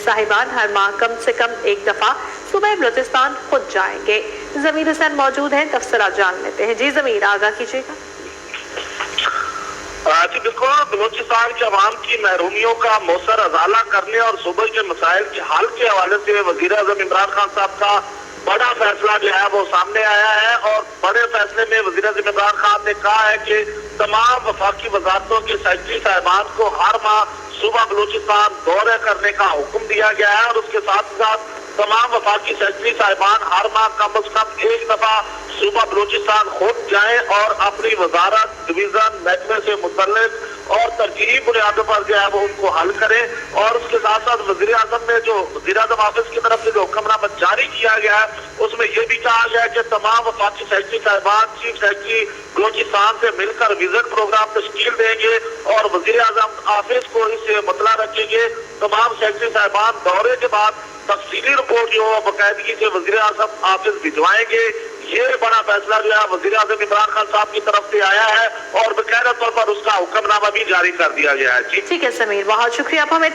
صاحبان ہر ماہ کم سے کم ایک دفعہ صوبہ بلوچستان خود جائیں گے۔ ضمیر حسین موجود ہیں، تفصیلات جان لیتے ہیں۔ جی ضمیر، آگاہ کیجیے گا۔ جی بالکل، بلوچستان کے عوام کی محرومیوں کا مؤثر ازالہ کرنے اور صوبے کے مسائل کے حل کے حوالے سے وزیر اعظم عمران خان صاحب کا بڑا فیصلہ جو ہے وہ سامنے آیا ہے، اور بڑے فیصلے میں وزیر اعظم عمران خان نے کہا ہے کہ تمام وفاقی وزارتوں کے سیکرٹری صاحبان کو ہر ماہ صوبہ بلوچستان دورے کرنے کا حکم دیا گیا ہے، اور اس کے ساتھ ساتھ تمام وفاقی سیکرٹری صاحبان ہر ماہ کم از کم ایک دفعہ صوبہ بلوچستان خود جائیں اور اپنی وزارت، ڈویژن، محکمے سے متعلق اور ترجیحی بنیادوں پر جو ہے وہ ان کو حل کرے۔ اور اس کے ساتھ ساتھ وزیر اعظم نے جو وزیر اعظم آفس کی طرف سے جو حکم نامہ جاری کیا گیا ہے اس میں یہ بھی کہا گیا ہے کہ تمام وفاقی سیکرٹری صاحبان چیف سیکرٹری بلوچستان سے مل کر وزٹ پروگرام تشکیل دیں گے اور وزیر اعظم آفس کو اس سے مطلع رکھیں گے۔ تمام سیکرٹری صاحبان دورے کے بعد تفصیلی رپورٹ جو باقاعدگی سے وزیر اعظم آفس بھجوائیں گے۔ یہ بڑا فیصلہ جو ہے وزیر اعظم عمران خان صاحب کی طرف سے آیا ہے اور باقاعدہ طور پر اس کا حکم نامہ بھی جاری کر دیا گیا ہے۔ ٹھیک ہے ضمیر، بہت شکریہ، آپ ہمیں